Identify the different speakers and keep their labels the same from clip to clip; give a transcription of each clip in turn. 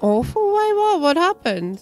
Speaker 1: Oh, for why what? What happened?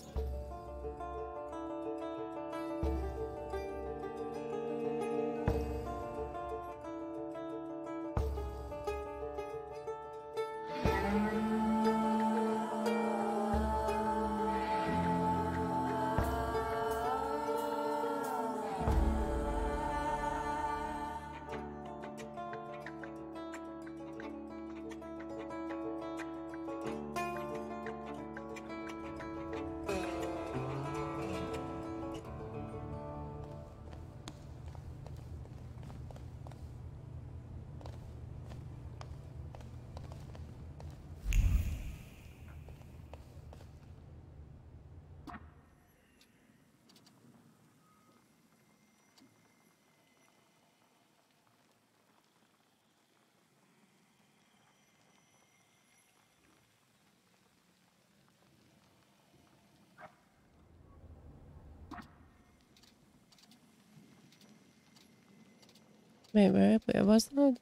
Speaker 1: Wait, where was that?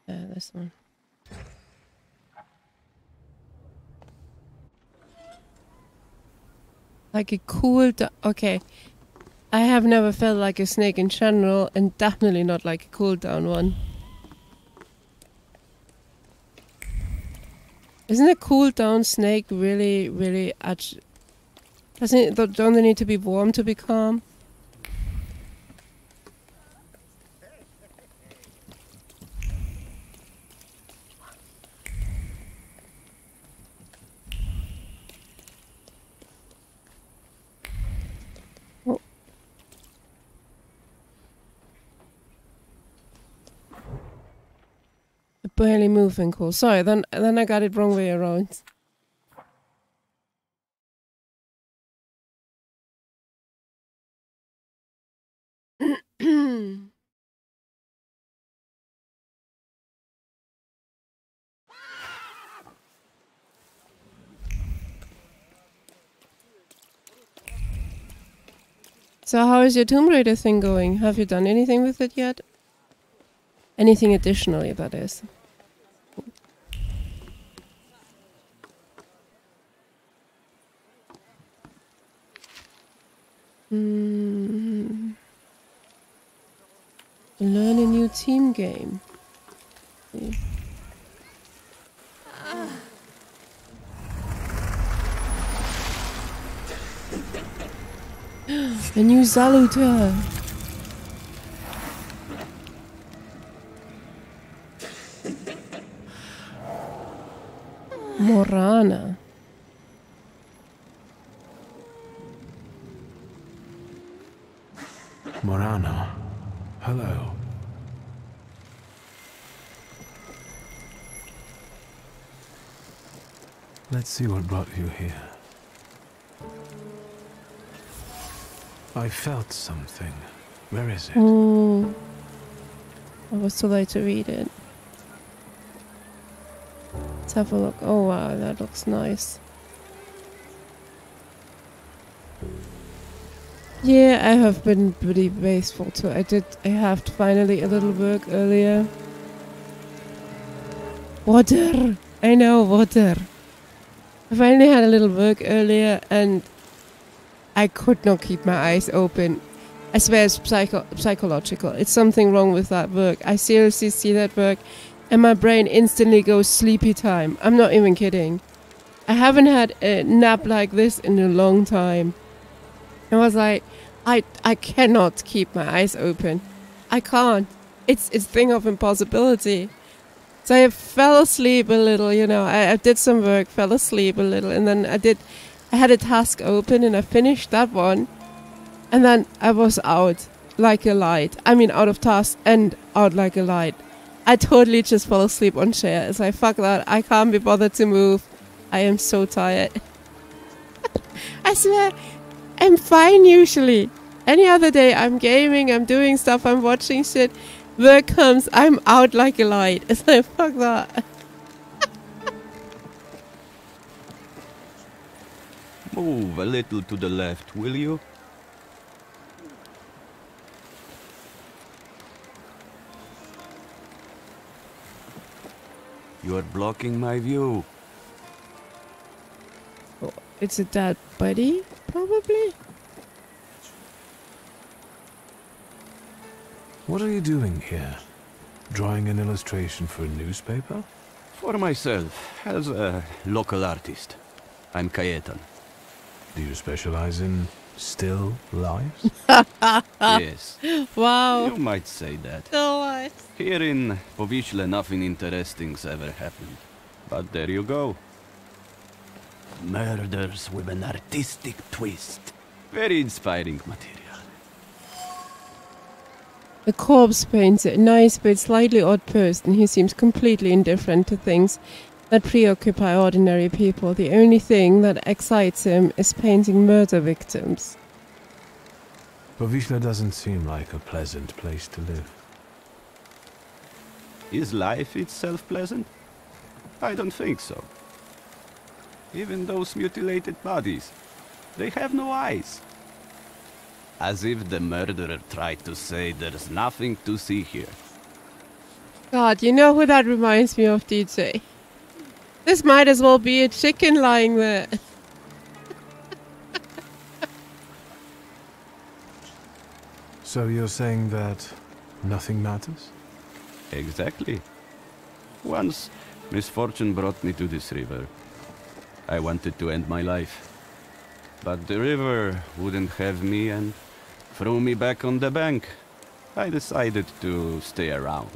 Speaker 1: Yeah, this one. Like a cool... Okay. I have never felt like a snake in general, and definitely not like a cooldown one. Isn't a cooldown snake really, really... Don't they need to be warm to be calm? Oh. Barely moving, cool. Sorry, then I got it wrong way around. So how is your Tomb Raider thing going? Have you done anything with it yet? Anything additionally, that is. Learn a new team game. Yeah. A new Saluter. Morana.
Speaker 2: Morana. Hello. Let's see what brought you here. I felt something. Where is it?
Speaker 1: Oh, I was too late to read it. Let's have a look. Oh wow, that looks nice. Yeah, I have been pretty wasteful too. I have finally a little work earlier. Water! I know, water. I finally had a little work earlier and I could not keep my eyes open. I swear it's psychological. It's something wrong with that work. I seriously see that work and my brain instantly goes sleepy time. I'm not even kidding. I haven't had a nap like this in a long time. I was like, I cannot keep my eyes open. I can't. It's a thing of impossibility. So I fell asleep a little, you know. I did some work, fell asleep a little, and then I had a task open and I finished that one. And then I was out like a light. I mean, out of task and out like a light. I totally just fell asleep on chair. It's like, fuck that. I can't be bothered to move. I am so tired. I swear, I'm fine usually. Any other day, I'm gaming, I'm doing stuff, I'm watching shit. Work comes, I'm out like a light. It's like, fuck that.
Speaker 3: Move a little to the left, will you? You're blocking my view.
Speaker 1: Oh, it's a dead body, probably?
Speaker 2: What are you doing here? Drawing an illustration for a newspaper?
Speaker 3: For myself, as a local artist. I'm Cayetan.
Speaker 2: Do you specialize in still lives?
Speaker 3: Yes,
Speaker 1: Wow.
Speaker 3: you might say that.
Speaker 1: So what?
Speaker 3: Here in Povishle, nothing interesting's ever happened. But there you go. Murders with an artistic twist. Very inspiring material.
Speaker 1: The corpse paints a nice but slightly odd person. He seems completely indifferent to things that preoccupy ordinary people. The only thing that excites him is painting murder victims.
Speaker 2: Povishle doesn't seem like a pleasant place to live.
Speaker 3: Is life itself pleasant? I don't think so. Even those mutilated bodies, they have no eyes. As if the murderer tried to say there's nothing to see here.
Speaker 1: God, you know who that reminds me of, DJ? This might as well be a chicken lying there.
Speaker 2: So you're saying that nothing matters?
Speaker 3: Exactly. Once, misfortune brought me to this river. I wanted to end my life. But the river wouldn't have me and threw me back on the bank. I decided to stay around.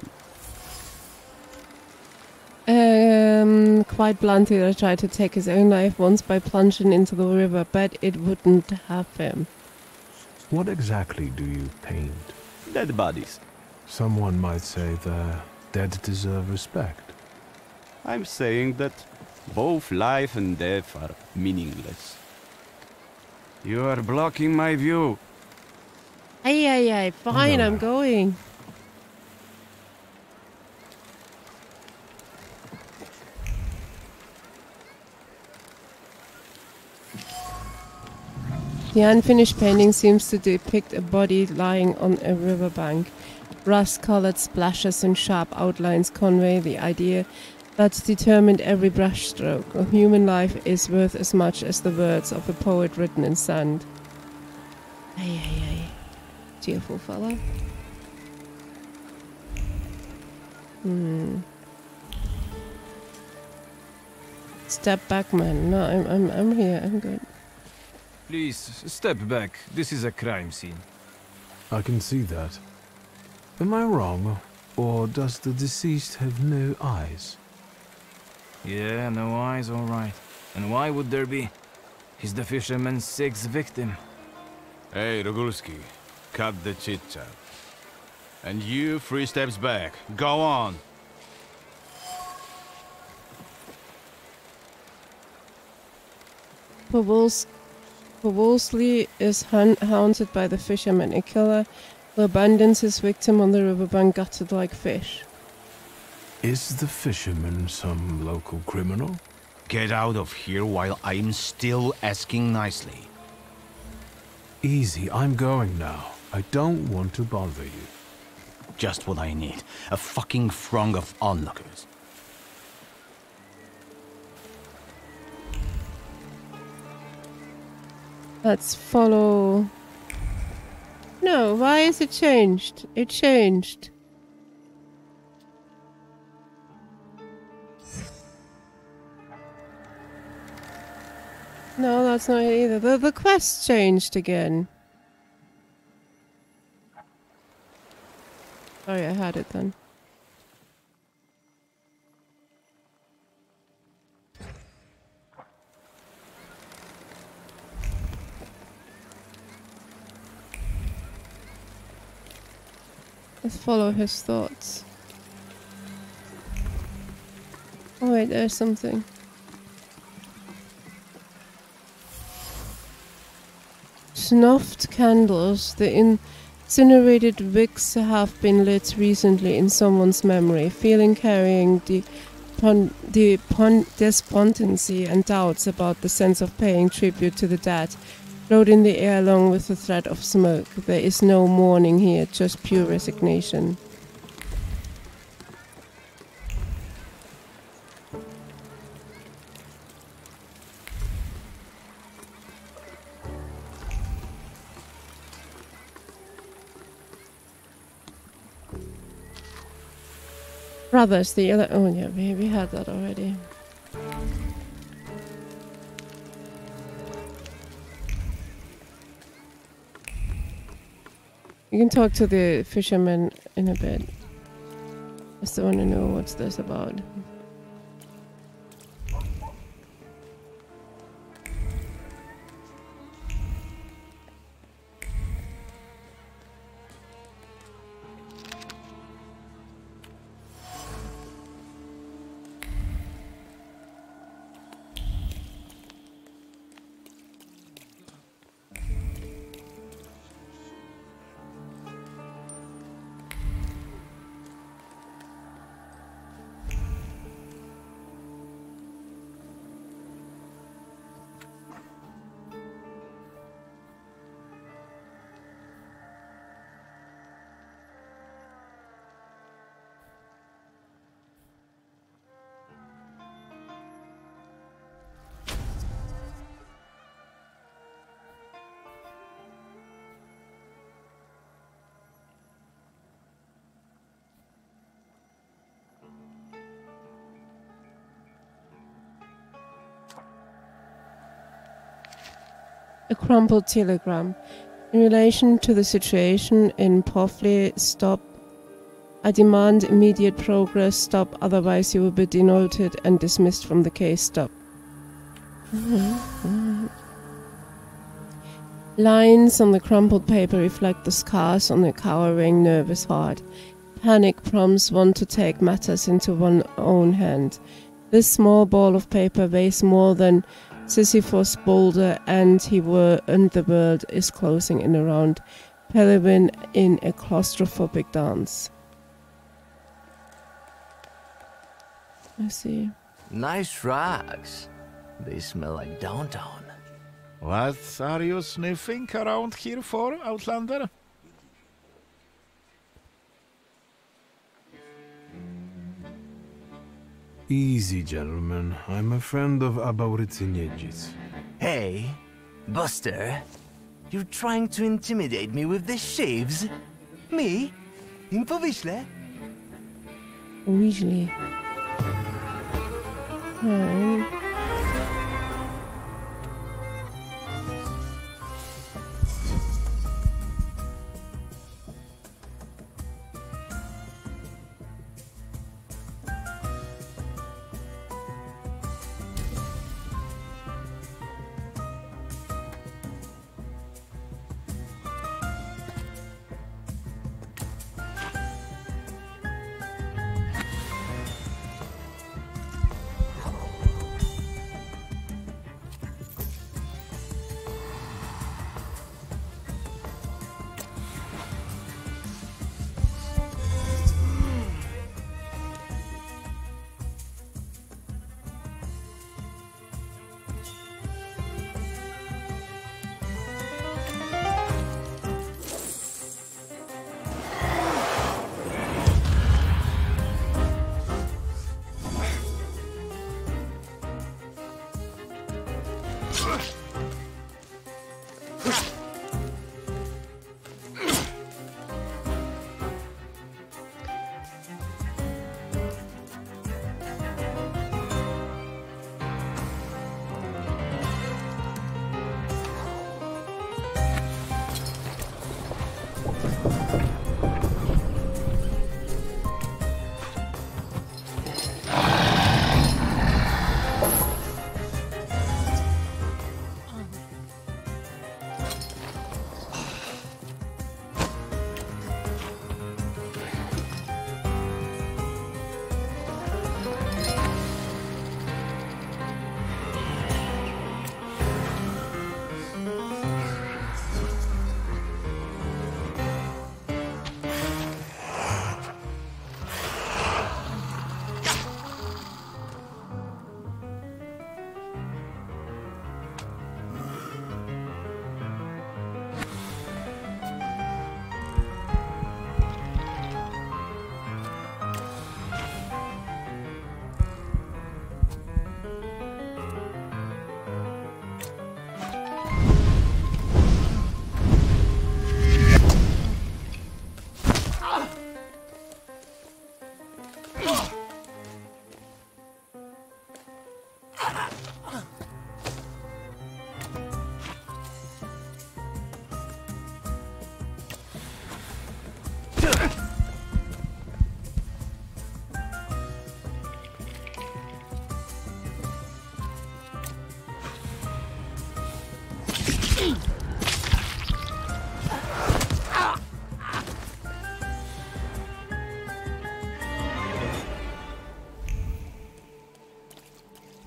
Speaker 1: Quite bluntly, I tried to take his own life once by plunging into the river, but it wouldn't have him.
Speaker 2: What exactly do you paint?
Speaker 3: Dead bodies.
Speaker 2: Someone might say the dead deserve respect.
Speaker 3: I'm saying that both life and death are meaningless. You are blocking my view.
Speaker 1: Ay, fine,
Speaker 2: No.
Speaker 1: I'm going. The unfinished painting seems to depict a body lying on a riverbank. Rust-colored splashes and sharp outlines convey the idea that determined every brushstroke of human life is worth as much as the words of a poet written in sand. Ay. Cheerful fella. Step back, man. No, I'm here. I'm good.
Speaker 4: Please, step back. This is a crime scene.
Speaker 2: I can see that. Am I wrong, or does the deceased have no eyes?
Speaker 4: Yeah, no eyes, all right. And why would there be? He's the fisherman's sixth victim.
Speaker 5: Hey, Rogulski, cut the chit-chat. And you, 3 steps back. Go on.
Speaker 1: Wolseley is haunted by the fisherman, a killer who abandons his victim on the riverbank gutted like fish.
Speaker 2: Is the fisherman some local criminal?
Speaker 5: Get out of here while I'm still asking nicely.
Speaker 2: Easy, I'm going now. I don't want to bother you.
Speaker 5: Just what I need. A fucking throng of onlookers.
Speaker 1: Let's follow... No, why is it changed? It changed. No, that's not it either. The quest changed again. Sorry, I had it then. Let's follow his thoughts. Oh wait, there's something. Snuffed candles. The incinerated wicks have been lit recently in someone's memory, feeling carrying despondency and doubts about the sense of paying tribute to the dead. Float in the air along with the threat of smoke. There is no mourning here, just pure resignation. Brothers, the other. Oh yeah, we had that already. You can talk to the fisherman in a bit. I still want to know what's this about. A crumpled telegram. In relation to the situation in Pofley, stop. I demand immediate progress. Stop, otherwise you will be denoted and dismissed from the case. Stop. Lines on the crumpled paper reflect the scars on a cowering, nervous heart. Panic prompts one to take matters into one's own hand. This small ball of paper weighs more than Sisyphus' boulder, and the world is closing in around Pelewin in a claustrophobic dance. I see.
Speaker 6: Nice rocks. They smell like downtown.
Speaker 7: What are you sniffing around here for, Outlander?
Speaker 2: Easy, gentlemen. I'm a friend of Abauritsiniedzic.
Speaker 6: Hey, Buster. You're trying to intimidate me with the shaves? Me? In Powiśle?
Speaker 1: Weasley. Fine.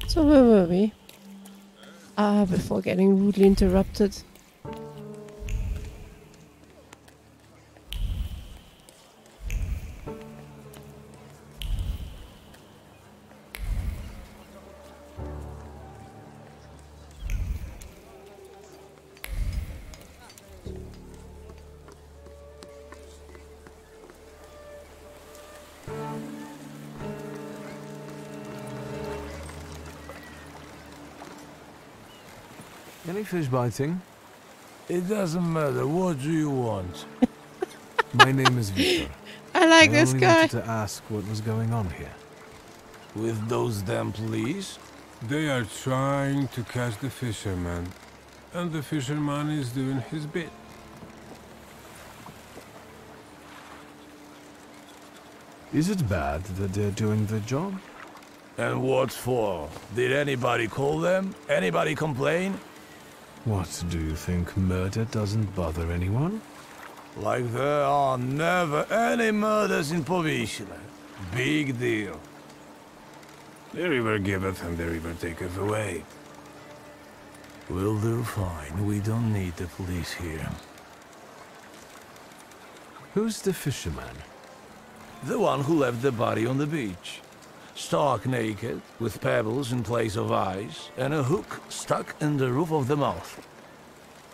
Speaker 1: So where were we? Before getting rudely interrupted.
Speaker 2: Any fish biting?
Speaker 7: It doesn't matter. What do you want?
Speaker 2: My name is Victor.
Speaker 1: I like this
Speaker 2: only
Speaker 1: guy.
Speaker 2: wanted to ask what was going on here.
Speaker 7: With those damn police?
Speaker 8: They are trying to catch the fisherman, and the fisherman is doing his bit.
Speaker 2: Is it bad that they're doing the job?
Speaker 7: And what for? Did anybody call them? Anybody complain?
Speaker 2: What, do you think murder doesn't bother anyone?
Speaker 7: Like there are never any murders in Powiśle. Big deal. The river giveth and the river taketh away. We'll do fine. We don't need the police here.
Speaker 2: Who's the fisherman?
Speaker 7: The one who left the body on the beach. Stark naked, with pebbles in place of eyes, and a hook stuck in the roof of the mouth.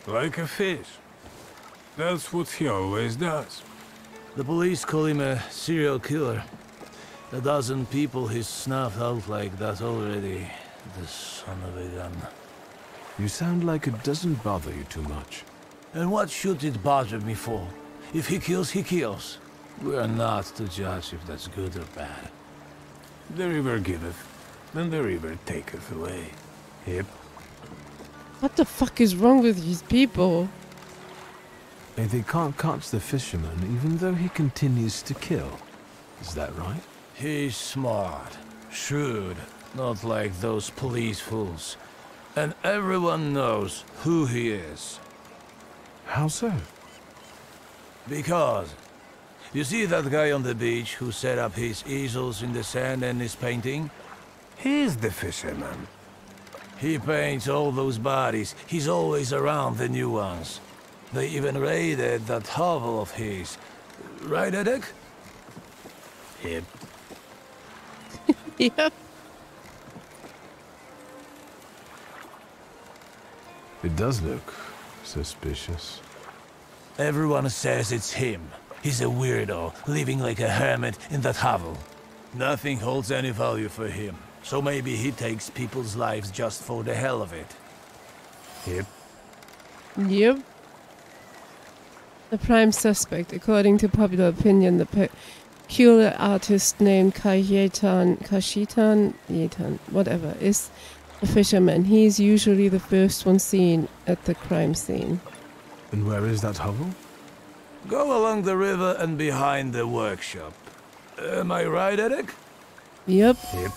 Speaker 8: Like a fish. That's what he always does.
Speaker 7: The police call him a serial killer. A dozen people he's snuffed out like that already. The son of a gun.
Speaker 2: You sound like it doesn't bother you too much.
Speaker 7: And what should it bother me for? If he kills, he kills. We're not to judge if that's good or bad. The river giveth, and the river taketh away. Yep.
Speaker 1: What the fuck is wrong with these people?
Speaker 2: And they can't catch the fisherman even though he continues to kill. Is that right?
Speaker 7: He's smart, shrewd, not like those police fools. And everyone knows who he is.
Speaker 2: How so?
Speaker 7: Because, you see that guy on the beach who set up his easels in the sand and is painting? He's the fisherman. He paints all those bodies. He's always around the new ones. They even raided that hovel of his. Right, Edek? Yep.
Speaker 1: Yep.
Speaker 2: It does look suspicious.
Speaker 7: Everyone says it's him. He's a weirdo, living like a hermit in that hovel. Nothing holds any value for him. So maybe he takes people's lives just for the hell of it. Yep.
Speaker 1: Yep. The prime suspect, according to popular opinion, the peculiar artist named Kashitan, whatever, is the fisherman. He is usually the first one seen at the crime scene.
Speaker 2: And where is that hovel?
Speaker 7: Go along the river and behind the workshop. Am I right, Edek?
Speaker 1: Yep.
Speaker 7: Yep.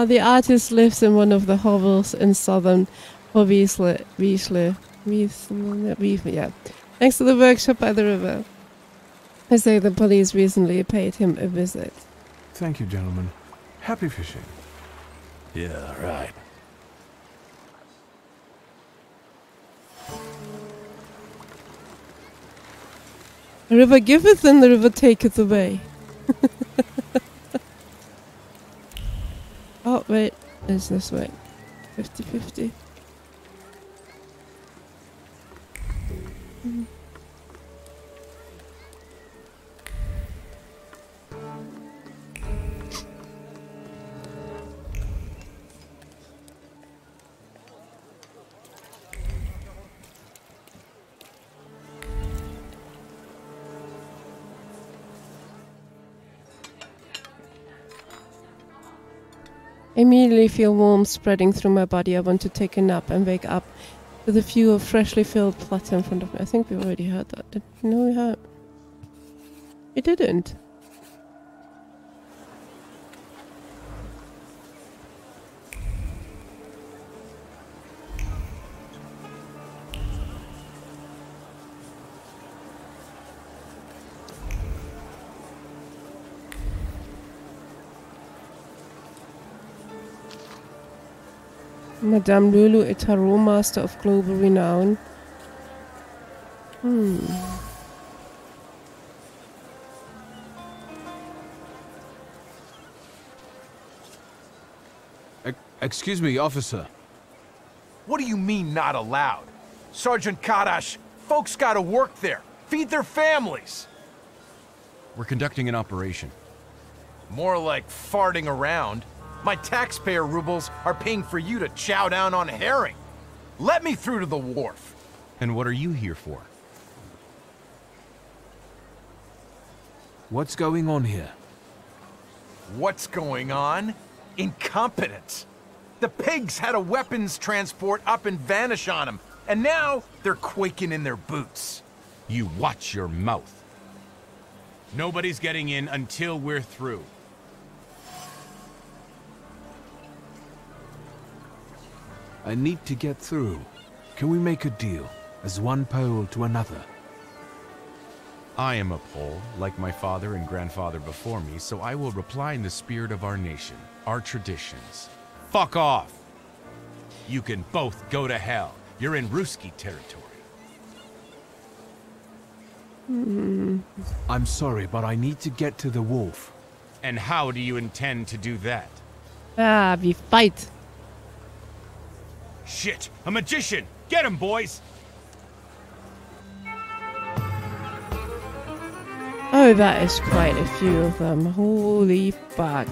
Speaker 1: The artist lives in one of the hovels in southern Powiśle, yeah, next to the workshop by the river. I say the police recently paid him a visit.
Speaker 2: Thank you, gentlemen. Happy fishing.
Speaker 7: Yeah, right.
Speaker 1: The river giveth and the river taketh away. Oh, wait. It's this way. 50-50. I immediately feel warmth spreading through my body. I want to take a nap and wake up with a view of freshly filled platter in front of me. I think we already heard that. No, we haven't. We didn't. Madame Lulu, a tarot master of global renown.
Speaker 2: Excuse me, officer.
Speaker 9: What do you mean, not allowed? Sergeant Kadash, folks gotta work there, feed their families.
Speaker 10: We're conducting an operation.
Speaker 9: More like farting around. My taxpayer rubles are paying for you to chow down on herring. Let me through to the wharf.
Speaker 10: And what are you here for?
Speaker 2: What's going on here?
Speaker 9: What's going on? Incompetence. The pigs had a weapons transport up and vanish on them, and now they're quaking in their boots.
Speaker 5: You watch your mouth. Nobody's getting in until we're through.
Speaker 2: I need to get through. Can we make a deal, as one Pole to another?
Speaker 5: I am a Pole, like my father and grandfather before me, so I will reply in the spirit of our nation, our traditions. Fuck off! You can both go to hell. You're in Ruski territory.
Speaker 2: I'm sorry, but I need to get to the wharf.
Speaker 5: And how do you intend to do that?
Speaker 1: We fight.
Speaker 5: Shit! A magician! Get him, boys!
Speaker 1: Oh, that is quite a few of them. Holy fuck.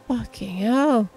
Speaker 1: Fucking hell.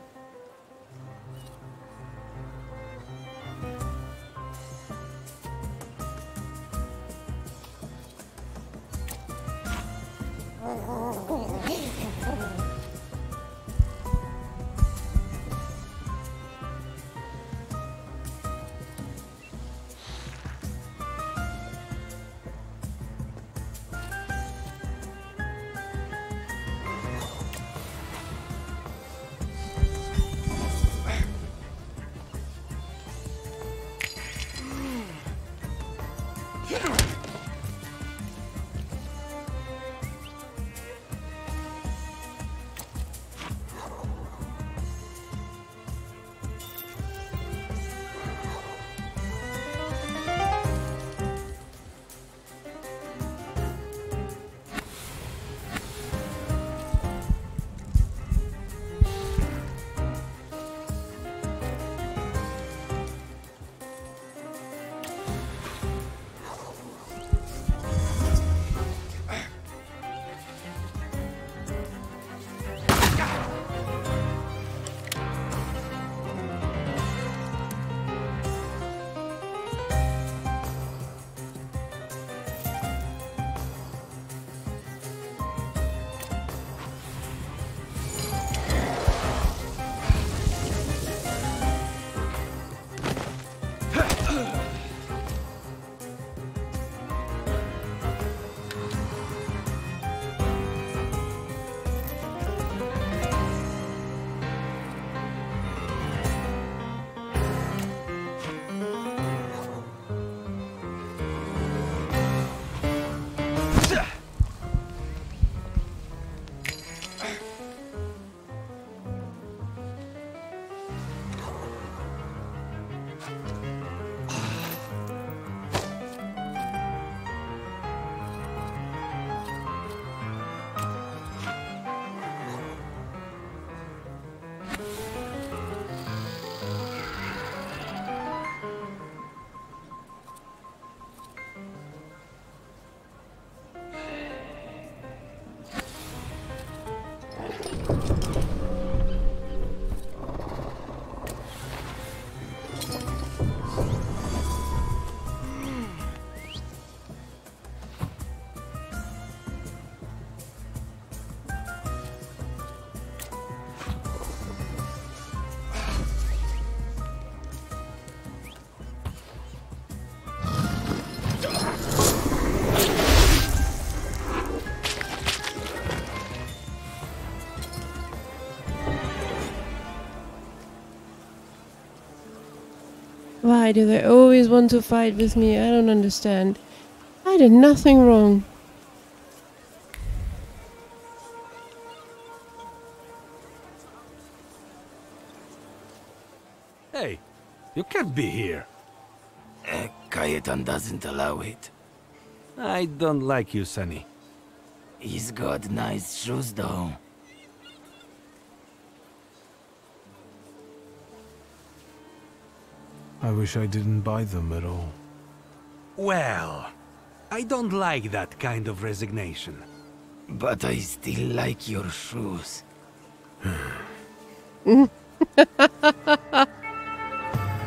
Speaker 1: Why do they always want to fight with me? I don't understand. I did nothing wrong.
Speaker 7: Hey, you can't be here.
Speaker 6: Cayetan doesn't allow it.
Speaker 7: I don't like you, Sonny.
Speaker 6: He's got nice shoes, though.
Speaker 2: I wish I didn't buy them at all.
Speaker 7: Well, I don't like that kind of resignation.
Speaker 6: But I still like your shoes.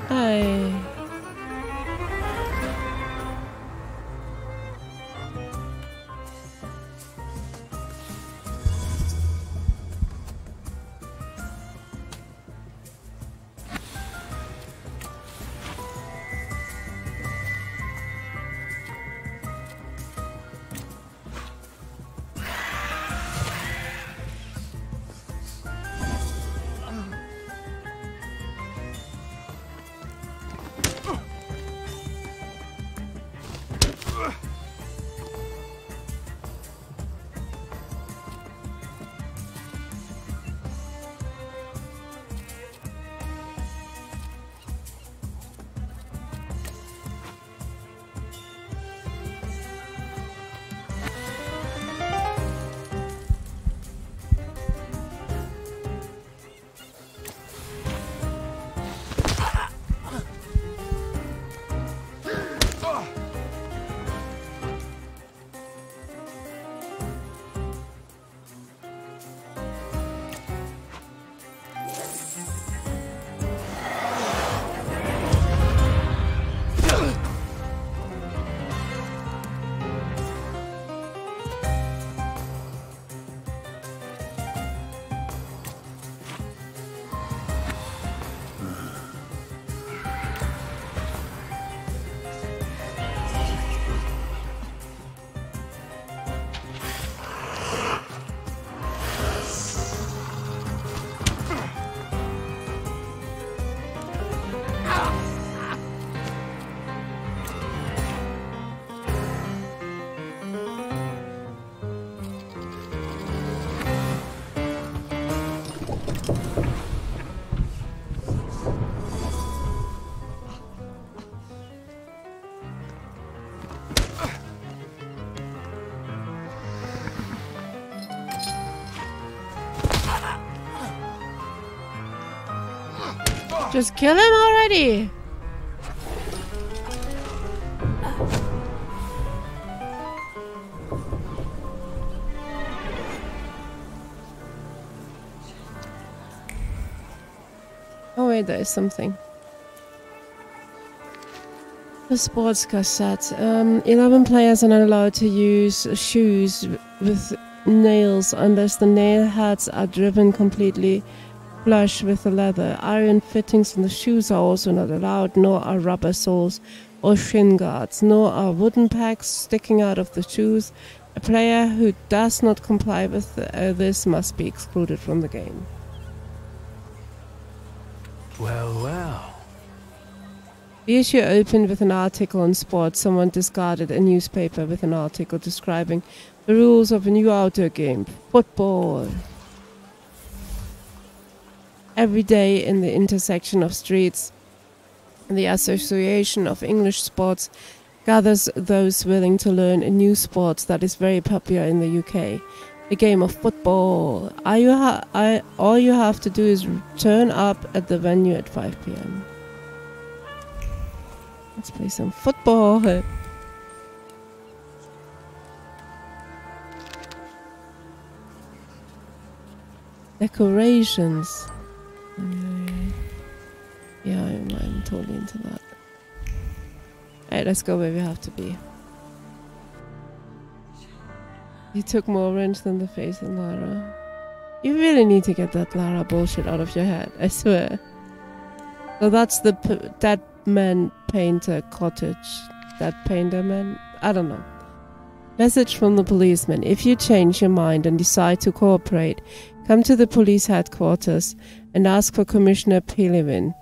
Speaker 1: Hi. Just kill him already! Oh wait, there is something. The sports cassette. 11 players are not allowed to use shoes with nails unless the nail heads are driven completely flush with the leather. Iron fittings on the shoes are also not allowed, nor are rubber soles or shin guards, nor are wooden pegs sticking out of the shoes. A player who does not comply with this must be excluded from the game.
Speaker 7: Well, well.
Speaker 1: The issue opened with an article on sports. Someone discarded a newspaper with an article describing the rules of a new outdoor game, football. Every day in the intersection of streets, the Association of English Sports gathers those willing to learn a new sport that is very popular in the UK, the game of football. All you have to do is turn up at the venue at 5 p.m. Let's play some football. Decorations. Yeah, I'm totally into that. Alright, let's go where we have to be. You took more wrench than the face in Lara. You really need to get that Lara bullshit out of your head, I swear. So that's the Dead Man Painter Cottage. That Painter Man? I don't know. Message from the policeman. If you change your mind and decide to cooperate, come to the police headquarters and ask for Commissioner Pelevin.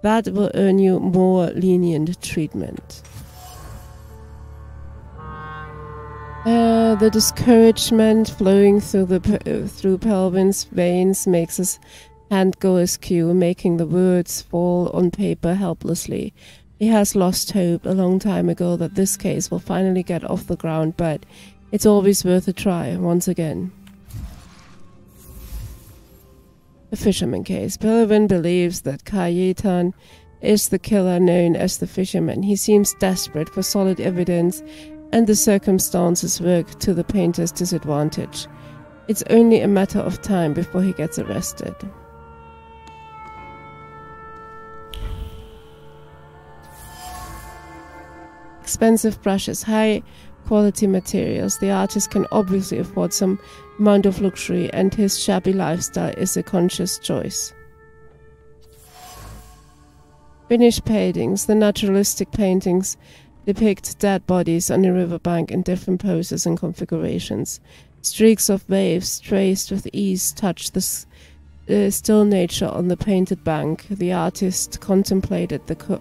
Speaker 1: That will earn you more lenient treatment. The discouragement flowing through Pelvin's veins makes his hand go askew, making the words fall on paper helplessly. He has lost hope a long time ago that this case will finally get off the ground, but it's always worth a try, once again. The fisherman case. Pelvin believes that Cayetan is the killer known as the fisherman. He seems desperate for solid evidence, and the circumstances work to the painter's disadvantage. It's only a matter of time before he gets arrested. Expensive brushes, high quality materials. The artist can obviously afford some amount of luxury, and his shabby lifestyle is a conscious choice. Finished paintings. The naturalistic paintings depict dead bodies on a riverbank in different poses and configurations. Streaks of waves traced with ease touch the still nature on the painted bank. The artist contemplated the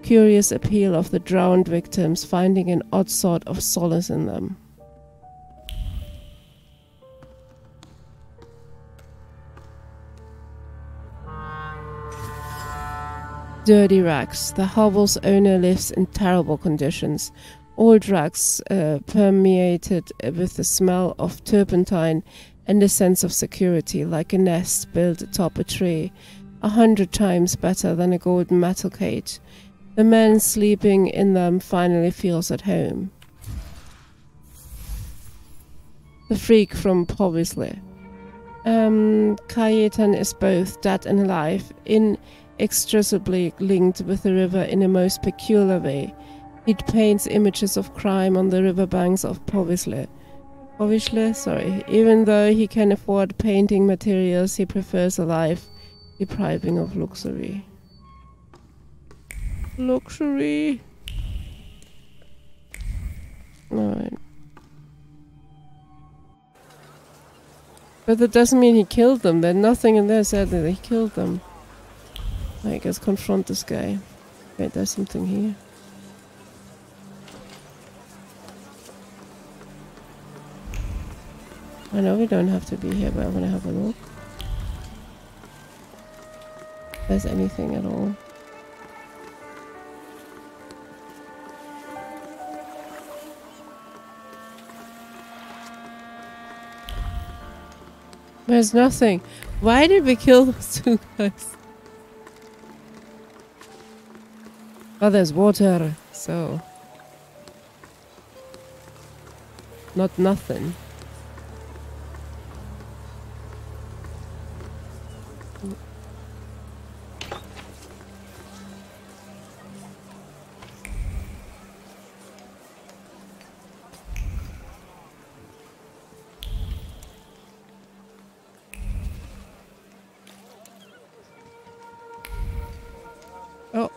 Speaker 1: curious appeal of the drowned victims, finding an odd sort of solace in them. Dirty rags. The hovel's owner lives in terrible conditions. Old rags permeated with the smell of turpentine and a sense of security, like a nest built atop a tree, 100 times better than a golden metal cage. The man sleeping in them finally feels at home. The freak from Povisley. Cayetan is both dead and alive, inextricably linked with the river in a most peculiar way. It paints images of crime on the riverbanks of Povisley. Even though he can afford painting materials, he prefers a life depriving of luxury. Luxury. Alright. But that doesn't mean he killed them. There's nothing in there said that he killed them. I guess confront this guy. Wait, there's something here. I know we don't have to be here, but I want to have a look. If there's anything at all. There's nothing. Why did we kill those two guys? Oh, there's water, so... Not nothing. Oh.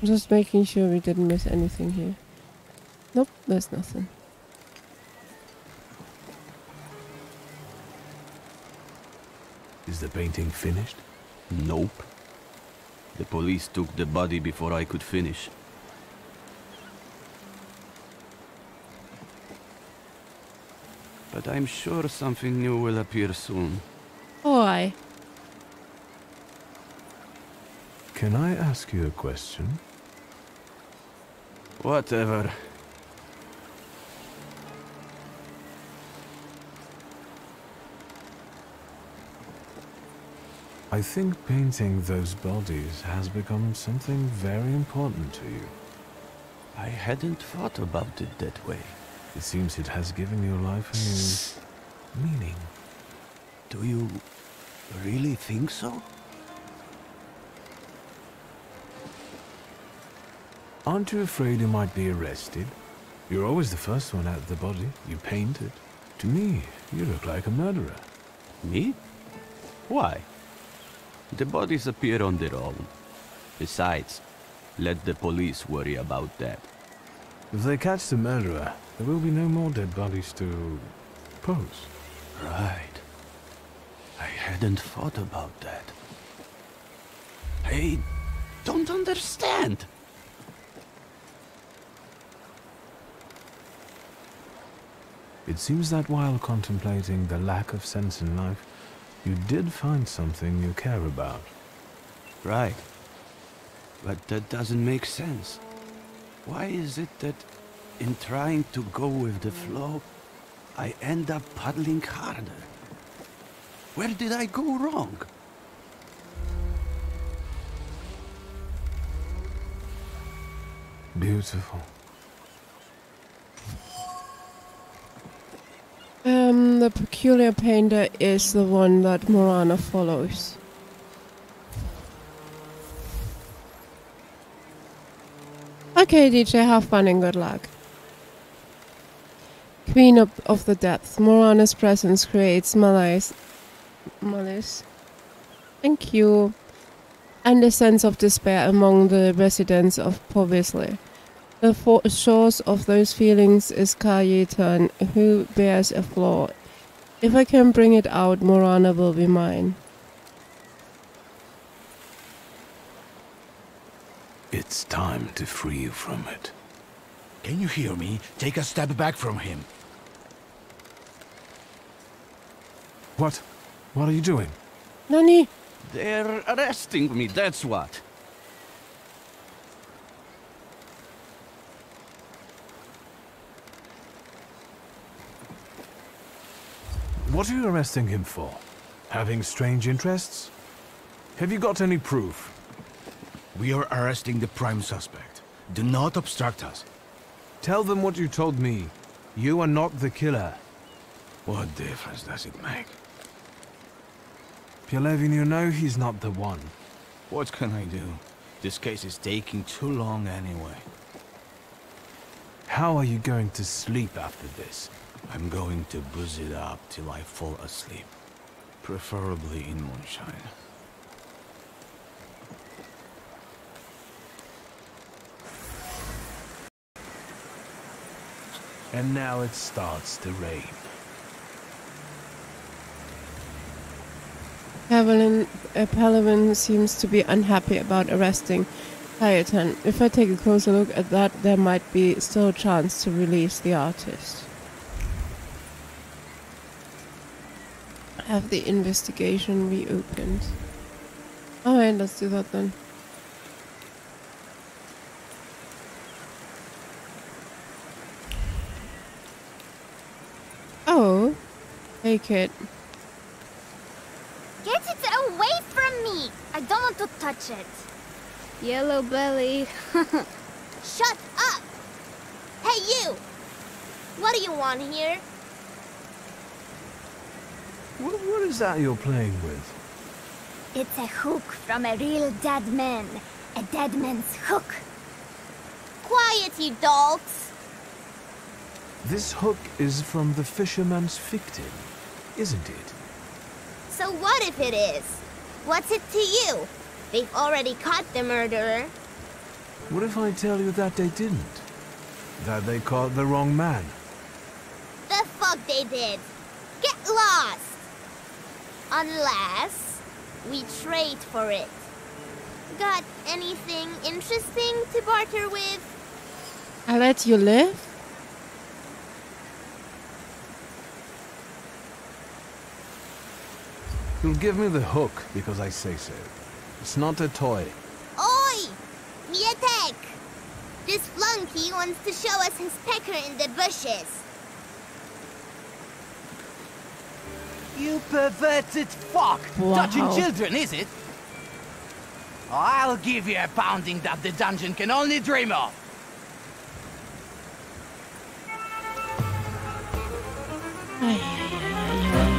Speaker 1: Just making sure we didn't miss anything here. Nope, there's nothing.
Speaker 2: Is the painting finished?
Speaker 3: Nope. The police took the body before I could finish. But I'm sure something new will appear soon.
Speaker 1: Why?
Speaker 2: Can I ask you a question?
Speaker 3: Whatever.
Speaker 2: I think painting those bodies has become something very important to you.
Speaker 3: I hadn't thought about it that way.
Speaker 2: It seems it has given your life a new meaning.
Speaker 3: Do you really think so?
Speaker 2: Aren't you afraid you might be arrested? You're always the first one out of the body. You painted. To me, you look like a murderer.
Speaker 3: Me? Why? The bodies appear on their own. Besides, let the police worry about that.
Speaker 2: If they catch the murderer, there will be no more dead bodies to pose.
Speaker 3: Right. I hadn't thought about that. I don't understand.
Speaker 2: It seems that while contemplating the lack of sense in life, you did find something you care about.
Speaker 3: Right. But that doesn't make sense. Why is it that in trying to go with the flow, I end up paddling harder? Where did I go wrong?
Speaker 2: Beautiful.
Speaker 1: The peculiar painter is the one that Morana follows. Okay, DJ, have fun and good luck. Queen of the Depths. Morana's presence creates malice. Thank you. And a sense of despair among the residents of Povisle. The source of those feelings is Kayetan, who bears a flaw. If I can bring it out, Morana will be mine.
Speaker 2: It's time to free you from it.
Speaker 11: Can you hear me? Take a step back from him.
Speaker 2: What? What are you doing?
Speaker 1: Nani?
Speaker 3: They're arresting me, that's what.
Speaker 2: What are you arresting him for? Having strange interests? Have you got any proof?
Speaker 11: We are arresting the prime suspect. Do not obstruct us.
Speaker 2: Tell them what you told me. You are not the killer.
Speaker 11: What difference does it make?
Speaker 2: Pielevin, you know he's not the one.
Speaker 11: What can I do? This case is taking too long anyway.
Speaker 2: How are you going to sleep after this?
Speaker 11: I'm going to booze it up till I fall asleep. Preferably in moonshine.
Speaker 2: And now it starts to rain.
Speaker 1: Pelivan seems to be unhappy about arresting Kayetan. If I take a closer look at that, there might be still a chance to release the artist. Have the investigation reopened. Alright, let's do that then. Oh, take it.
Speaker 12: Get it away from me! I don't want to touch it.
Speaker 13: Yellow belly.
Speaker 12: Shut up! Hey, you! What do you want here?
Speaker 2: What is that you're playing with?
Speaker 12: It's a hook from a real dead man. A dead man's hook. Quiet, you dogs!
Speaker 2: This hook is from the fisherman's victim, isn't it?
Speaker 12: So what if it is? What's it to you? They've already caught the murderer.
Speaker 2: What if I tell you that they didn't? That they caught the wrong man?
Speaker 12: The fuck they did? Get lost! Unless we trade for it. Got anything interesting to barter with?
Speaker 1: I let you live?
Speaker 2: You'll give me the hook because I say so. It's not a toy.
Speaker 12: Oi! Mietek! This flunky wants to show us his pecker in the bushes.
Speaker 6: You perverted fuck!
Speaker 1: Wow.
Speaker 6: Touching children, is it? I'll give you a pounding that the dungeon can only dream of.
Speaker 1: Ay, ay, ay, ay, ay.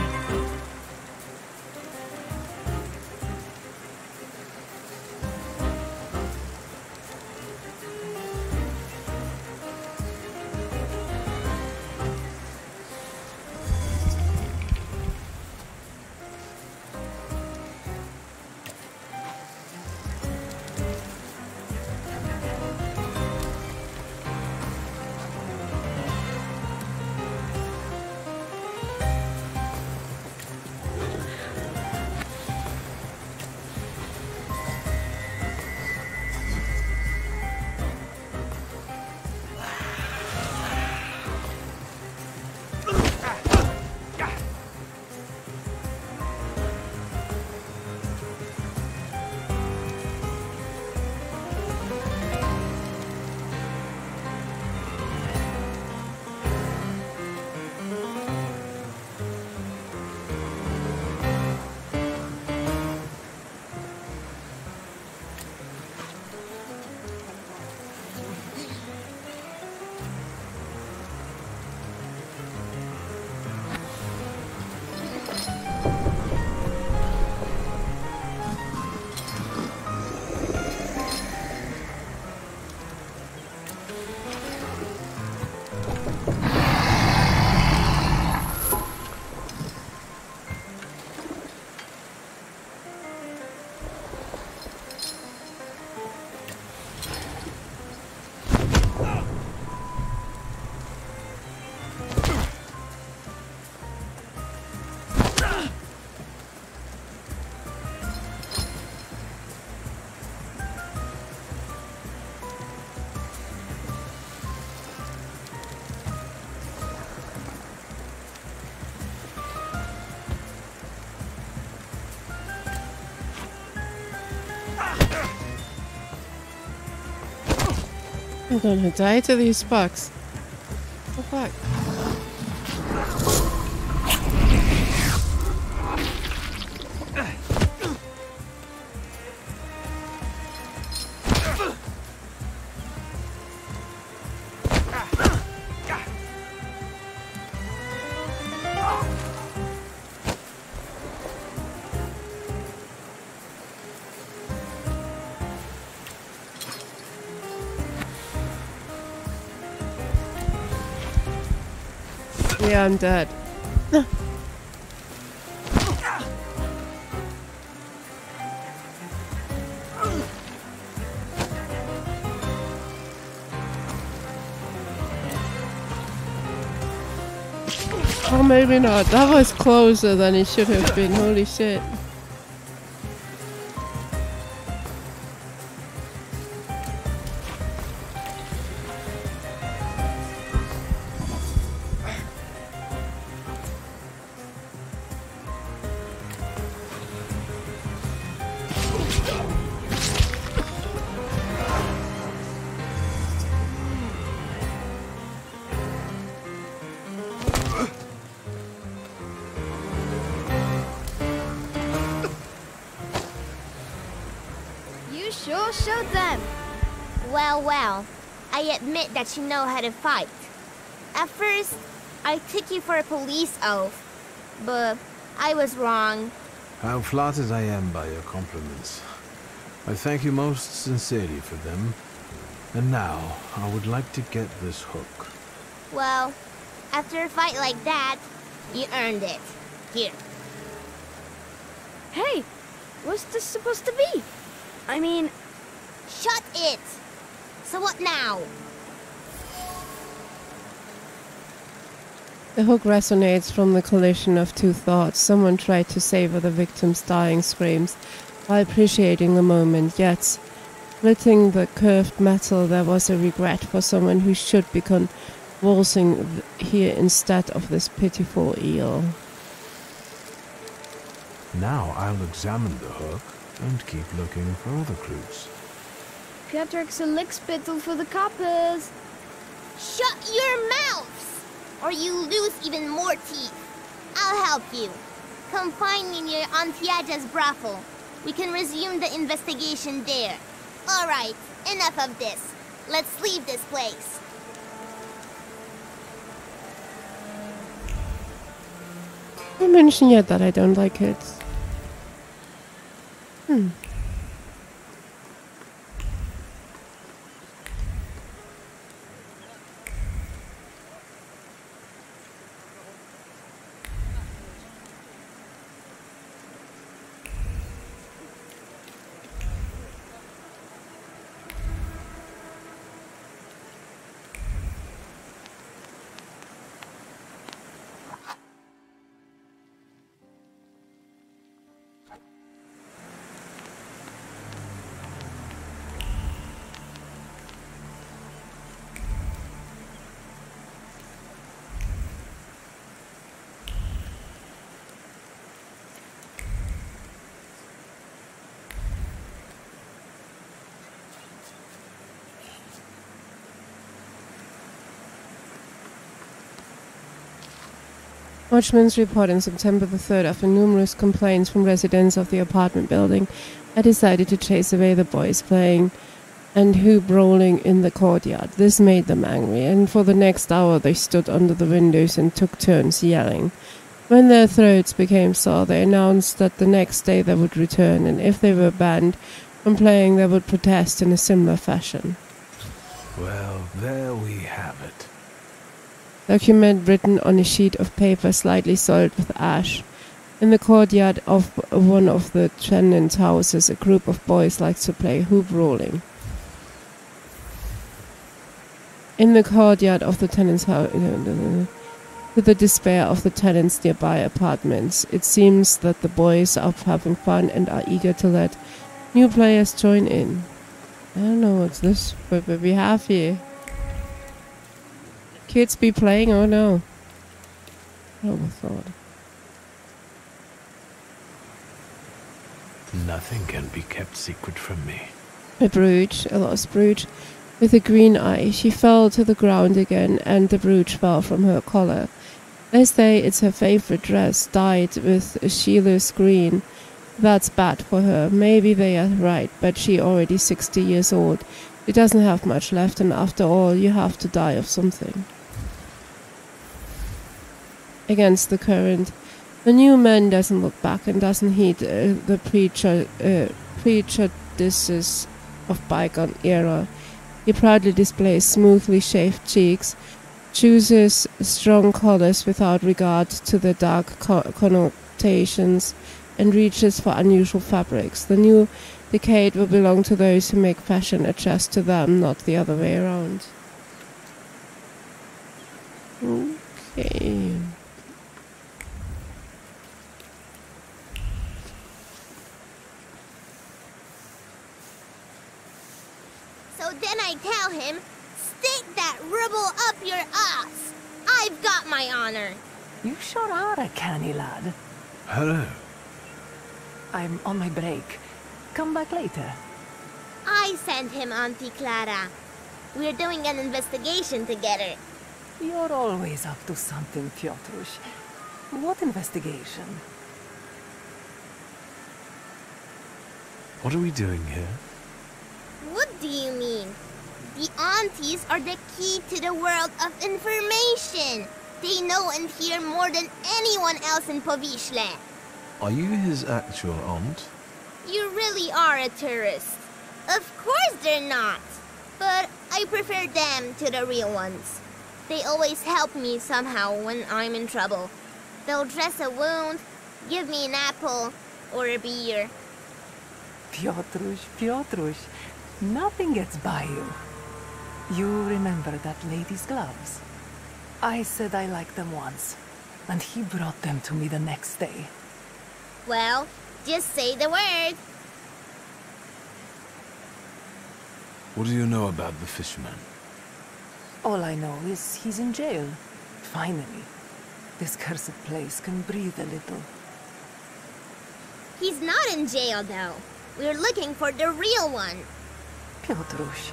Speaker 1: I'm gonna die to these bugs. Oh fuck. Yeah, I'm dead. Oh, maybe not. That was closer than it should have been. Holy shit.
Speaker 12: You sure showed them. Well, well. I admit that you know how to fight. At first, I took you for a police oath. But I was wrong.
Speaker 2: How flattered I am by your compliments. I thank you most sincerely for them. And now, I would like to get this hook.
Speaker 12: Well, after a fight like that, you earned it. Here.
Speaker 13: Hey, what's this supposed to be? I mean...
Speaker 12: Shut it! So what now?
Speaker 1: The hook resonates from the collision of two thoughts. Someone tried to savor the victim's dying screams while appreciating the moment, yet, splitting the curved metal, there was a regret for someone who should be convulsing here instead of this pitiful eel.
Speaker 2: Now I'll examine the hook and keep looking for other clues.
Speaker 13: Pietrik's a lick spittle for the coppers.
Speaker 12: Shut your mouths! Or you lose even more teeth. I'll help you. Come find me near Antiaja's brothel. We can resume the investigation there. Alright, enough of this. Let's leave this place.
Speaker 1: I mentioned yet that I don't like kids. Watchman's report on September the 3rd, after numerous complaints from residents of the apartment building, I decided to chase away the boys playing and hoop rolling in the courtyard. This made them angry, and for the next hour they stood under the windows and took turns yelling. When their throats became sore, they announced that the next day they would return, and if they were banned from playing, they would protest in a similar fashion.
Speaker 2: Well, there we have it.
Speaker 1: Document written on a sheet of paper slightly soiled with ash. In the courtyard of one of the tenants' houses, a group of boys likes to play hoop rolling. In the courtyard of the tenants' house, to the despair of the tenants' nearby apartments, it seems that the boys are having fun and are eager to let new players join in. I don't know what's this, but we have here. Kids be playing? Oh no. Overthought.
Speaker 2: Nothing can be kept secret from me.
Speaker 1: A brooch, a lost brooch. with a green eye. She fell to the ground again, and the brooch fell from her collar. They say it's her favorite dress, dyed with Sheila's green. That's bad for her. Maybe they are right, but she already 60 years old. She doesn't have much left, and after all, you have to die of something. Against the current, the new man doesn't look back and doesn't heed the prejudices of bygone era. He proudly displays smoothly shaved cheeks, chooses strong colors without regard to the dark connotations, and reaches for unusual fabrics. The new decade will belong to those who make fashion adjust to them, not the other way around. Okay.
Speaker 12: So then I tell him, stick that rubble up your ass. I've got my honor.
Speaker 14: You sure are a canny lad.
Speaker 2: Hello.
Speaker 14: I'm on my break. Come back later.
Speaker 12: I sent him, Auntie Clara. We're doing an investigation together.
Speaker 14: You're always up to something, Piotrush. What investigation?
Speaker 2: What are we doing here?
Speaker 12: What do you mean? The aunties are the key to the world of information. They know and hear more than anyone else in Powiśle.
Speaker 2: Are you his actual aunt?
Speaker 12: You really are a tourist. Of course they're not. But I prefer them to the real ones. They always help me somehow when I'm in trouble. They'll dress a wound, give me an apple, or a beer.
Speaker 14: Piotrush, nothing gets by you. You remember that lady's gloves? I said I liked them once, and he brought them to me the next day.
Speaker 12: Well, just say the word.
Speaker 2: What do you know about the fisherman?
Speaker 14: All I know is he's in jail. Finally. This cursed place can breathe a little.
Speaker 12: He's not in jail, though. We're looking for the real one.
Speaker 14: Piotrush,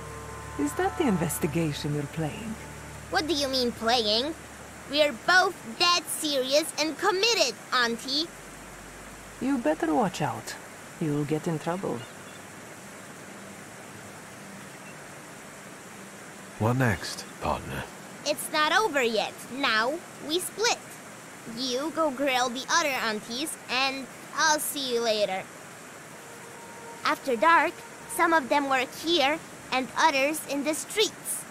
Speaker 14: is that the investigation you're playing?
Speaker 12: What do you mean, playing? We're both dead serious and committed, Auntie.
Speaker 14: You better watch out. You'll get in trouble.
Speaker 2: What next, partner?
Speaker 12: It's not over yet. Now, we split. You go grill the other aunties, and I'll see you later. After dark, some of them work here, and others in the streets.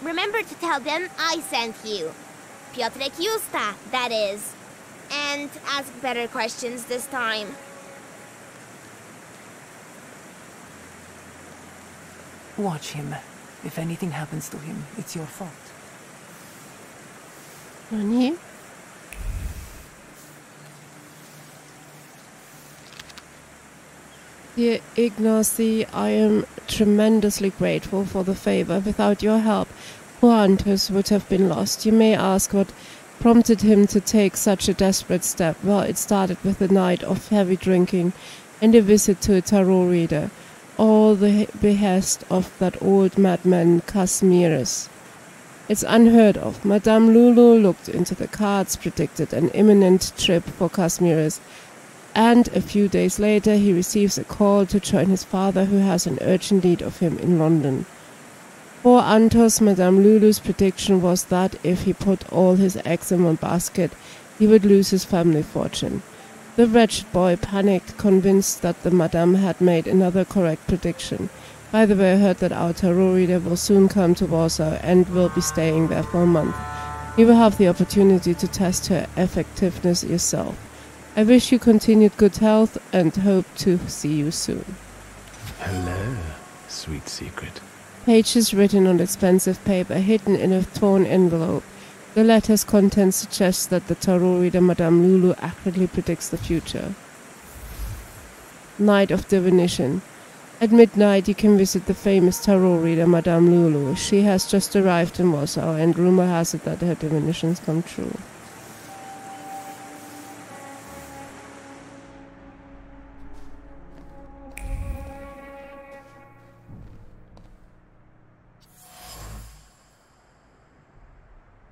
Speaker 12: Remember to tell them I sent you. Piotrek Justa, that is. And ask better questions this time.
Speaker 14: Watch him. If anything happens to him, it's your fault.
Speaker 1: Nani? Dear Ignacy, I am tremendously grateful for the favor. Without your help, poor Antus would have been lost. You may ask what prompted him to take such a desperate step. Well, it started with a night of heavy drinking and a visit to a tarot reader. All the behest of that old madman Casimiris. It's unheard of. Madame Lulu looked into the cards, predicted an imminent trip for Casimiris, and a few days later he receives a call to join his father, who has an urgent need of him in London. For Antos, Madame Lulu's prediction was that if he put all his eggs in one basket, he would lose his family fortune. The wretched boy panicked, convinced that the Madame had made another correct prediction. By the way, I heard that our tarot reader will soon come to Warsaw and will be staying there for a month. You will have the opportunity to test her effectiveness yourself. I wish you continued good health and hope to see you soon.
Speaker 2: Hello, sweet secret.
Speaker 1: Pages written on expensive paper, hidden in a torn envelope. The letter's content suggests that the tarot reader Madame Lulu accurately predicts the future. Night of Divination. At midnight you can visit the famous tarot reader Madame Lulu. She has just arrived in Warsaw, and rumor has it that her divinations come true.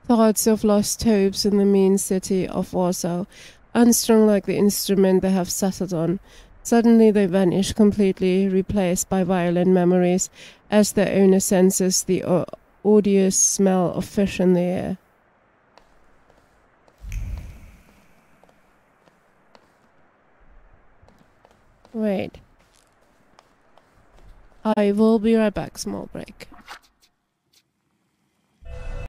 Speaker 1: Thoughts of lost hopes in the mean city of Warsaw, unstrung like the instrument they have settled on. Suddenly they vanish completely, replaced by violent memories, as their owner senses the odious smell of fish in the air. Wait. I will be right back, small break.